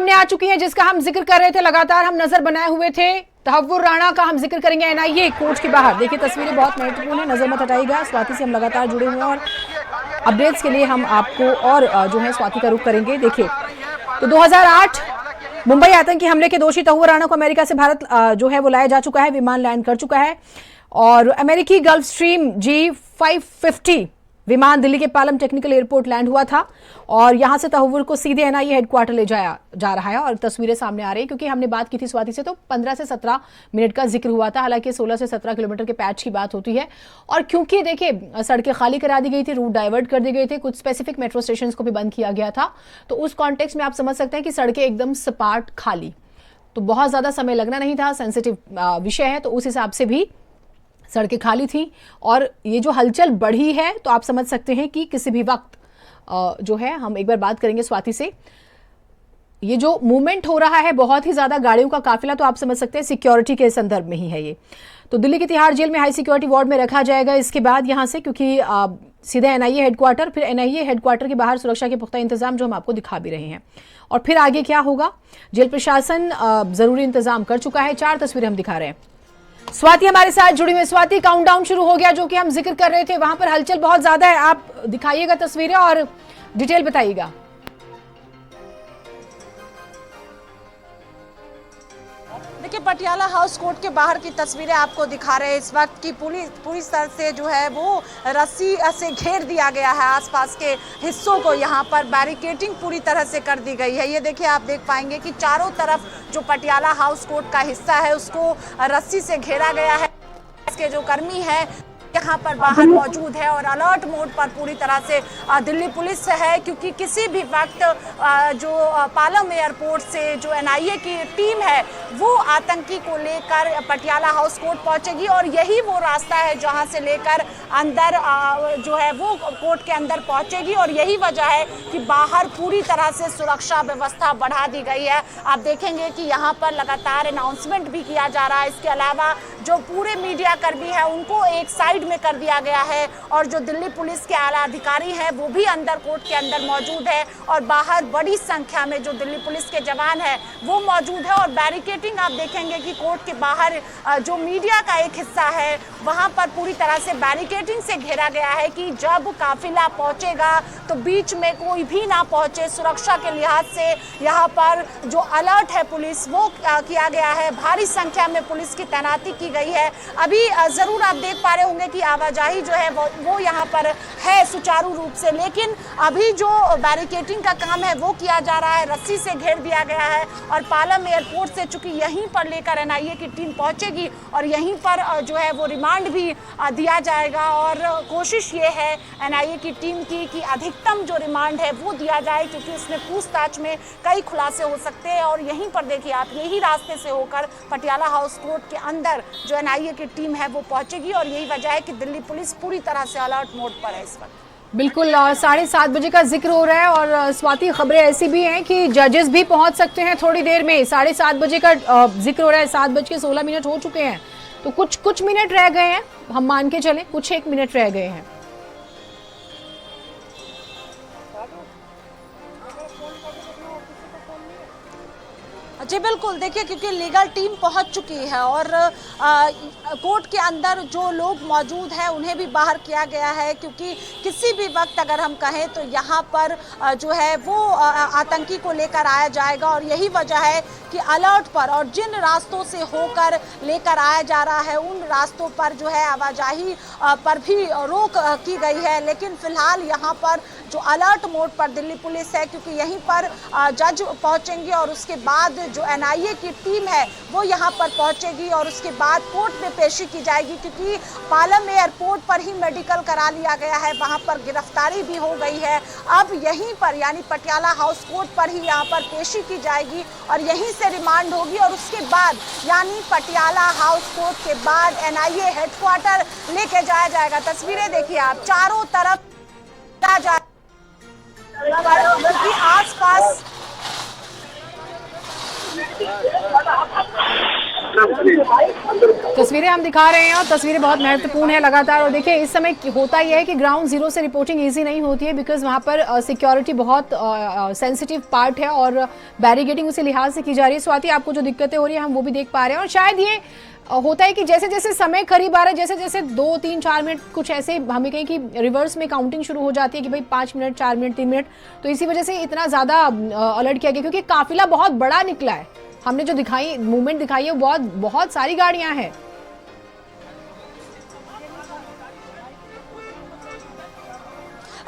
सामने आ चुकी है जिसका हम जिक्र कर रहे थे, लगातार हम नजर बनाए हुए थे। तहव्वुर राणा का हम जिक्र करेंगे। एनआईए कोर्ट के बाहर देखिए, तस्वीरें बहुत महत्वपूर्ण है, नजर मत हटाइएगा। स्वाति से हम लगातार जुड़े हुए हैं और अपडेट्स के लिए हम आपको और जो है स्वाति का रुख करेंगे। देखिए, तो 2008 मुंबई आतंकी हमले के दोषी तहव्वुर राणा को अमेरिका से भारत जो है वो लाया जा चुका है। विमान लैंड कर चुका है और अमेरिकी गल्फ स्ट्रीम G550 विमान दिल्ली के पालम टेक्निकल एयरपोर्ट लैंड हुआ था और यहां से तहव्वुर को सीधे एनआईए हेडक्वार्टर ले जाया जा रहा है। और तस्वीरें सामने आ रही है क्योंकि हमने बात की थी स्वाति से, तो 15 से 17 मिनट का जिक्र हुआ था। हालांकि 16 से 17 किलोमीटर के पैच की बात होती है और क्योंकि देखिए सड़कें खाली करा दी गई थी, रूट डाइवर्ट कर दिए गए थे, कुछ स्पेसिफिक मेट्रो स्टेशन को भी बंद किया गया था, तो उस कॉन्टेक्स्ट में आप समझ सकते हैं कि सड़कें एकदम सपाट खाली, तो बहुत ज्यादा समय लगना नहीं था। सेंसिटिव विषय है, तो उस हिसाब से भी सड़कें खाली थी और ये जो हलचल बढ़ी है तो आप समझ सकते हैं कि किसी भी वक्त जो है, हम एक बार बात करेंगे स्वाति से, ये जो मूवमेंट हो रहा है बहुत ही ज्यादा गाड़ियों का काफिला, तो आप समझ सकते हैं सिक्योरिटी के संदर्भ में ही है ये। तो दिल्ली की तिहाड़ जेल में हाई सिक्योरिटी वार्ड में रखा जाएगा इसके बाद यहां से, क्योंकि सीधे एनआईए हेडक्वार्टर, फिर एनआईए हेडक्वार्टर के बाहर सुरक्षा के पुख्ता इंतजाम जो हम आपको दिखा भी रहे हैं। और फिर आगे क्या होगा, जेल प्रशासन जरूरी इंतजाम कर चुका है। 4 तस्वीरें हम दिखा रहे हैं। स्वाति हमारे साथ जुड़ी हुई। स्वाति, काउंटडाउन शुरू हो गया जो कि हम जिक्र कर रहे थे, वहां पर हलचल बहुत ज्यादा है। आप दिखाइएगा तस्वीरें और डिटेल बताइएगा। देखिए, पटियाला हाउस कोर्ट के बाहर की तस्वीरें आपको दिखा रहे हैं इस वक्त की। पूरी तरह से जो है वो रस्सी से घेर दिया गया है आसपास के हिस्सों को। यहाँ पर बैरिकेडिंग पूरी तरह से कर दी गई है। ये देखिए, आप देख पाएंगे कि चारों तरफ जो पटियाला हाउस कोर्ट का हिस्सा है उसको रस्सी से घेरा गया है। इसके जो कर्मी है यहाँ पर बाहर मौजूद है और अलर्ट मोड पर पूरी तरह से दिल्ली पुलिस है, क्योंकि किसी भी वक्त जो पालम एयरपोर्ट से जो एनआईए की टीम है वो आतंकी को लेकर पटियाला हाउस कोर्ट पहुंचेगी और यही वो रास्ता है जहां से लेकर अंदर जो है वो कोर्ट के अंदर पहुंचेगी। और यही वजह है कि बाहर पूरी तरह से सुरक्षा व्यवस्था बढ़ा दी गई है। आप देखेंगे कि यहाँ पर लगातार अनाउंसमेंट भी किया जा रहा है। इसके अलावा जो पूरे मीडिया कर्मी है उनको एक साइड में कर दिया गया है और जो दिल्ली पुलिस के आला अधिकारी हैं वो भी अंदर कोर्ट के अंदर मौजूद है और बाहर बड़ी संख्या में जो दिल्ली पुलिस के जवान हैं वो मौजूद है। और बैरिकेडिंग आप देखेंगे कि कोर्ट के बाहर जो मीडिया का एक हिस्सा है वहां पर पूरी तरह से बैरिकेडिंग से घेरा गया है कि जब काफिला पहुंचेगा तो बीच में कोई भी ना पहुंचे। सुरक्षा के लिहाज से यहाँ पर जो अलर्ट है पुलिस वो किया गया है। भारी संख्या में पुलिस की तैनाती की गई है। अभी जरूर आप देख पा रहे होंगे कि आवाजाही जो है वो यहाँ पर है सुचारू रूप से, लेकिन अभी जो बैरिकेडिंग का काम है वो किया जा रहा है, रस्सी से घेर दिया गया है। और पालम एयरपोर्ट से चूंकि यहीं पर लेकर एनआईए की टीम पहुंचेगी और यहीं पर जो है वो रिमांड भी दिया जाएगा और कोशिश ये है एनआईए की टीम की कि अधिकतम जो रिमांड है वो दिया जाए, क्योंकि इसमें पूछताछ में कई खुलासे हो सकते हैं। और यहीं पर देखिए आप, यही रास्ते से होकर पटियाला हाउस कोर्ट के अंदर जो एनआईए की टीम है वो पहुंचेगी और यही वजह है कि दिल्ली पुलिस पूरी तरह से अलर्ट मोड पर है इस वक्त। बिल्कुल 7:30 बजे का जिक्र हो रहा है और स्वाति खबरें ऐसी भी हैं कि जजेस भी पहुंच सकते हैं थोड़ी देर में। 7:30 बजे का जिक्र हो रहा है, 7:16 हो चुके हैं, तो कुछ मिनट रह गए हैं, हम मान के चलें कुछ 1 मिनट रह गए हैं। जी बिल्कुल, देखिए क्योंकि लीगल टीम पहुंच चुकी है और कोर्ट के अंदर जो लोग मौजूद हैं उन्हें भी बाहर किया गया है, क्योंकि किसी भी वक्त अगर हम कहें तो यहाँ पर जो है वो आतंकी को लेकर आया जाएगा। और यही वजह है कि अलर्ट पर और जिन रास्तों से होकर लेकर आया जा रहा है उन रास्तों पर जो है आवाजाही पर भी रोक की गई है। लेकिन फिलहाल यहाँ पर जो अलर्ट मोड पर दिल्ली पुलिस है, क्योंकि यहीं पर जज पहुंचेंगे और उसके बाद जो एनआईए की टीम है वो यहाँ पर पहुंचेगी और उसके बाद कोर्ट में पेशी की जाएगी, क्योंकि पालम एयरपोर्ट पर ही मेडिकल करा लिया गया है, वहाँ पर गिरफ्तारी भी हो गई है। अब यहीं पर यानी पटियाला हाउस कोर्ट पर ही यहाँ पर पेशी की जाएगी और यहीं से रिमांड होगी और उसके बाद यानी पटियाला हाउस कोर्ट के बाद एनआईए हेडक्वार्टर लेके जाया जाएगा। तस्वीरें देखिए आप, चारों तरफ आस पास तस्वीरें हम दिखा रहे हैं और तस्वीरें बहुत महत्वपूर्ण है लगातार। और देखिए इस समय होता यह है कि ग्राउंड जीरो से रिपोर्टिंग इजी नहीं होती है, बिकॉज वहाँ पर सिक्योरिटी बहुत सेंसिटिव पार्ट है और बैरिकेडिंग उसी लिहाज से की जा रही है। स्वाति, आपको जो दिक्कतें हो रही है हम वो भी देख पा रहे हैं। और शायद ये होता है कि जैसे जैसे समय करीब आ रहा है, जैसे जैसे 2, 3, 4 मिनट कुछ ऐसे हमें कहें कि रिवर्स में काउंटिंग शुरू हो जाती है कि भाई 5 मिनट, 4 मिनट, 3 मिनट, तो इसी वजह से इतना ज़्यादा अलर्ट किया गया, क्योंकि काफिला बहुत बड़ा निकला है। हमने जो दिखाई मूवमेंट दिखाई है वो बहुत सारी गाड़ियां हैं।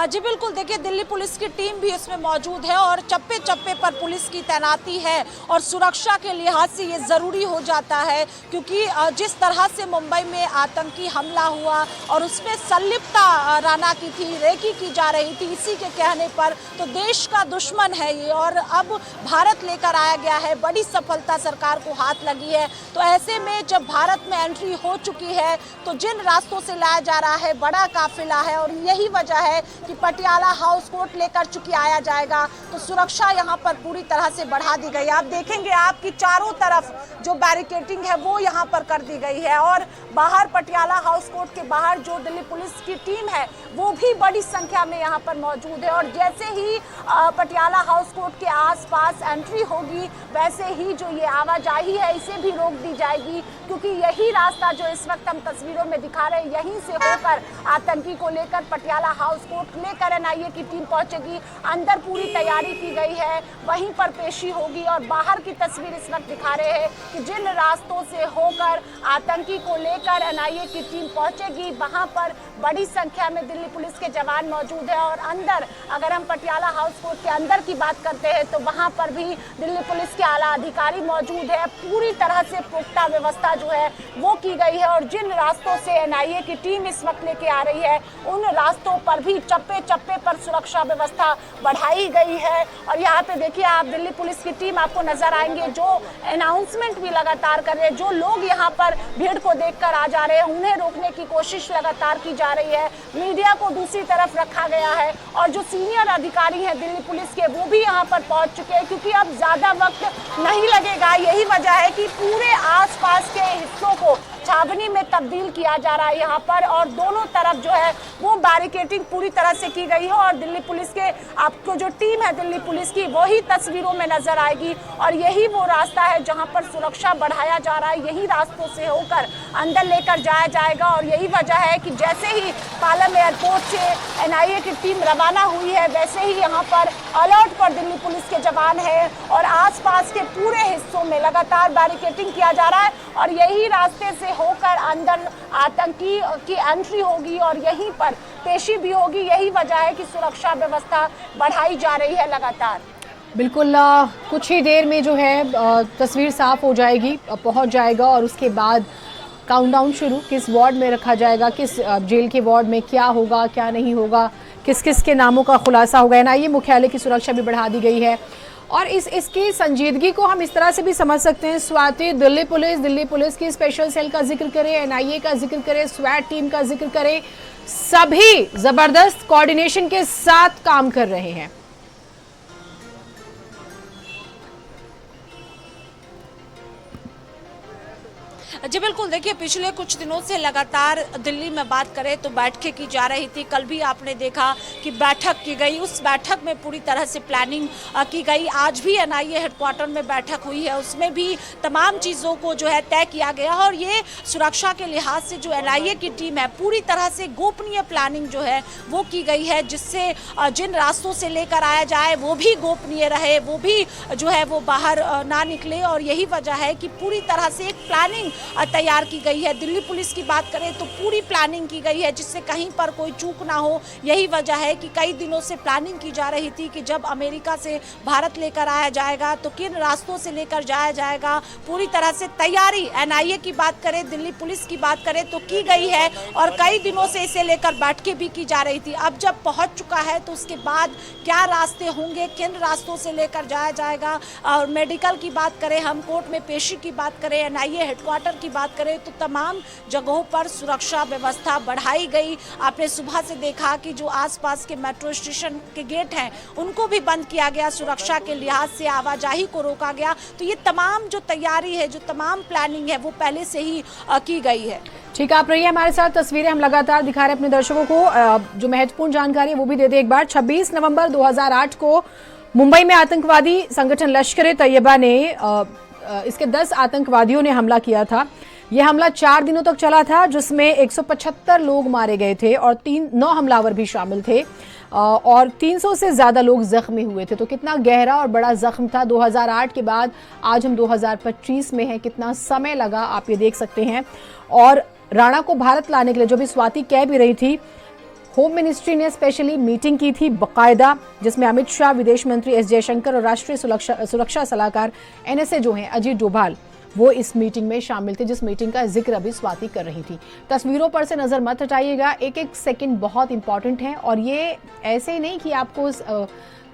जी बिल्कुल, देखिए दिल्ली पुलिस की टीम भी इसमें मौजूद है और चप्पे चप्पे पर पुलिस की तैनाती है और सुरक्षा के लिहाज से ये ज़रूरी हो जाता है, क्योंकि जिस तरह से मुंबई में आतंकी हमला हुआ और उसमें संलिप्तता राणा की थी, रेकी की जा रही थी इसी के कहने पर, तो देश का दुश्मन है ये और अब भारत लेकर आया गया है। बड़ी सफलता सरकार को हाथ लगी है। तो ऐसे में जब भारत में एंट्री हो चुकी है तो जिन रास्तों से लाया जा रहा है बड़ा काफिला है और यही वजह है कि पटियाला हाउस कोर्ट लेकर चुकी आया जाएगा, तो सुरक्षा यहाँ पर पूरी तरह से बढ़ा दी गई है। आप देखेंगे आपकी चारों तरफ जो बैरिकेडिंग है वो यहाँ पर कर दी गई है और बाहर पटियाला हाउस कोर्ट के बाहर जो दिल्ली पुलिस की टीम है वो भी बड़ी संख्या में यहाँ पर मौजूद है। और जैसे ही पटियाला हाउस कोर्ट के आसपास एंट्री होगी वैसे ही जो ये आवाजाही है इसे भी रोक दी जाएगी, क्योंकि यही रास्ता जो इस वक्त हम तस्वीरों में दिखा रहे हैं यहीं से होकर आतंकी को लेकर पटियाला हाउस कोर्ट लेकर एनआईए की टीम पहुंचेगी। अंदर पूरी तैयारी की गई है, वहीं पर पेशी होगी और बाहर की तस्वीर इस वक्त दिखा रहे हैं कि जिन रास्तों से होकर आतंकी को लेकर एनआईए की टीम पहुंचेगी वहां पर बड़ी संख्या में दिल्ली पुलिस के जवान मौजूद है। और अंदर अगर हम पटियाला हाउस कोर्ट के अंदर की बात करते हैं तो वहां पर भी दिल्ली पुलिस के आला अधिकारी मौजूद है। पूरी तरह से पुख्ता व्यवस्था जो है वो की गई है और जिन रास्तों से एनआईए की टीम इस वक्त लेके आ रही है उन रास्तों पर भी चप्पे चप्पे पर सुरक्षा व्यवस्था बढ़ाई गई है। और यहाँ पे देखिए आप दिल्ली पुलिस की टीम आपको नजर आएंगे जो अनाउंसमेंट भी लगातार कर रहे हैं। जो लोग यहाँ पर भीड़ को देखकर आ जा रहे हैं उन्हें रोकने की कोशिश लगातार की जा रही है। मीडिया को दूसरी तरफ रखा गया है और जो सीनियर अधिकारी हैं दिल्ली पुलिस के वो भी यहाँ पर पहुंच चुके हैं, क्योंकि अब ज्यादा वक्त नहीं लगेगा। यही वजह है कि पूरे आसपास के हिस्सों को छावनी में तब्दील किया जा रहा है यहाँ पर और दोनों तरफ जो है वो बैरिकेडिंग पूरी तरह से की गई है। और दिल्ली पुलिस के आपको जो टीम है दिल्ली पुलिस की वही तस्वीरों में नजर आएगी और यही वो रास्ता है जहाँ पर सुरक्षा बढ़ाया जा रहा है। यही रास्तों से होकर अंदर लेकर जाया जाएगा और यही वजह है कि जैसे ही पालम एयरपोर्ट से एनआईए की टीम रवाना हुई है वैसे ही यहाँ पर अलर्ट पर दिल्ली पुलिस के जवान है और आसपास के पूरे हिस्सों में लगातार बैरिकेडिंग किया जा रहा है और यही रास्ते से होकर अंदर आतंकी की एंट्री होगी और यहीं पर पेशी भी होगी। यही वजह है कि सुरक्षा व्यवस्था बढ़ाई जा रही है लगातार। बिल्कुल, कुछ ही देर में जो है तस्वीर साफ हो जाएगी, पहुंच जाएगा और उसके बाद काउंटडाउन शुरू, किस वार्ड में रखा जाएगा, किस जेल के वार्ड में क्या होगा क्या नहीं होगा, किस किस के नामों का खुलासा होगा। एनआईए मुख्यालय की सुरक्षा भी बढ़ा दी गई है और इसकी संजीदगी को हम इस तरह से भी समझ सकते हैं स्वाति। दिल्ली पुलिस की स्पेशल सेल का जिक्र करें, एनआईए का जिक्र करें, स्वैट टीम का जिक्र करें, सभी जबरदस्त कोऑर्डिनेशन के साथ काम कर रहे हैं। जी बिल्कुल, देखिए पिछले कुछ दिनों से लगातार दिल्ली में बात करें तो बैठकें की जा रही थी। कल भी आपने देखा कि बैठक की गई, उस बैठक में पूरी तरह से प्लानिंग की गई। आज भी एनआईए हेडक्वार्टर में बैठक हुई है, उसमें भी तमाम चीज़ों को जो है तय किया गया और ये सुरक्षा के लिहाज से जो एनआईए की टीम है पूरी तरह से गोपनीय प्लानिंग जो है वो की गई है, जिससे जिन रास्तों से लेकर आया जाए वो भी गोपनीय रहे, वो भी जो है वो बाहर ना निकले। और यही वजह है कि पूरी तरह से एक प्लानिंग तैयार की गई है। दिल्ली पुलिस की बात करें तो पूरी प्लानिंग की गई है जिससे कहीं पर कोई चूक ना हो। यही वजह है कि कई दिनों से प्लानिंग की जा रही थी कि जब अमेरिका से भारत लेकर आया जाएगा तो किन रास्तों से लेकर जाया जाएगा। पूरी तरह से तैयारी एनआईए की बात करें, दिल्ली पुलिस की बात करें तो की गई है और कई दिनों से इसे लेकर बैठकें भी की जा रही थी। अब जब पहुंच चुका है तो उसके बाद क्या रास्ते होंगे, किन रास्तों से लेकर जाया जाएगा। और मेडिकल की बात करें, हम कोर्ट में पेशी की बात करें, एनआईए हेडक्वार्टर की बात करें तो तमाम जगहों पर सुरक्षा व्यवस्था बढ़ाई गई। आपने सुबह से देखा कि जो आसपास के मेट्रो स्टेशन के गेट हैं उनको भी बंद किया गया, सुरक्षा के लिहाज से आवाजाही को रोका गया। तो ये तमाम जो तैयारी है, जो तमाम प्लानिंग है, वो पहले से ही की गई है। ठीक है, आप रहिए हमारे साथ, तस्वीरें हम लगातार दिखा रहे हैं अपने दर्शकों को। जो महत्वपूर्ण जानकारी है वो भी दे दें एक बार। 26 नवंबर 2008 को मुंबई में आतंकवादी संगठन लश्कर-ए-तैयबा ने इसके 10 आतंकवादियों ने हमला किया था। यह हमला 4 दिनों तक चला था, जिसमें 175 लोग मारे गए थे और 9 हमलावर भी शामिल थे और 300 से ज़्यादा लोग जख्मी हुए थे। तो कितना गहरा और बड़ा जख्म था। 2008 के बाद आज हम 2025 में हैं, कितना समय लगा आप ये देख सकते हैं। और राणा को भारत लाने के लिए, जो भी स्वाति कह भी रही थी, होम मिनिस्ट्री ने स्पेशली मीटिंग की थी बाकायदा, जिसमें अमित शाह, विदेश मंत्री एस जयशंकर और राष्ट्रीय सुरक्षा सलाहकार NSA जो हैं अजीत डोभाल, वो इस मीटिंग में शामिल थे, जिस मीटिंग का जिक्र अभी स्वाति कर रही थी। तस्वीरों पर से नजर मत हटाइएगा, एक एक सेकंड बहुत इंपॉर्टेंट है। और ये ऐसे ही नहीं कि आपको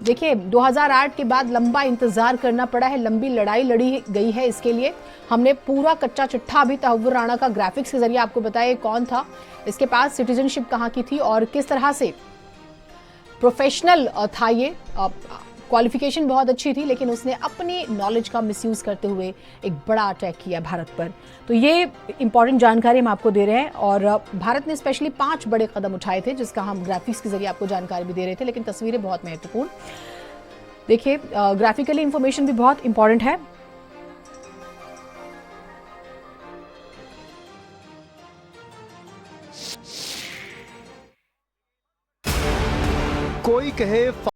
देखिए 2008 के बाद लंबा इंतजार करना पड़ा है, लंबी लड़ाई लड़ी गई है इसके लिए। हमने पूरा कच्चा चिट्ठा अभी तहव्वुर राणा का ग्राफिक्स के जरिए आपको बताया कौन था, इसके पास सिटीजनशिप कहाँ की थी और किस तरह से प्रोफेशनल था। ये क्वालिफिकेशन बहुत अच्छी थी, लेकिन उसने अपनी नॉलेज का मिसयूज करते हुए एक बड़ा अटैक किया भारत पर। तो ये इंपॉर्टेंट जानकारी हम आपको दे रहे हैं। और भारत ने स्पेशली 5 बड़े कदम उठाए थे, जिसका हम ग्राफिक्स के जरिए आपको जानकारी भी दे रहे थे, लेकिन तस्वीरें बहुत महत्वपूर्ण। देखिए, ग्राफिकली इंफॉर्मेशन भी बहुत इंपॉर्टेंट है। कोई कहे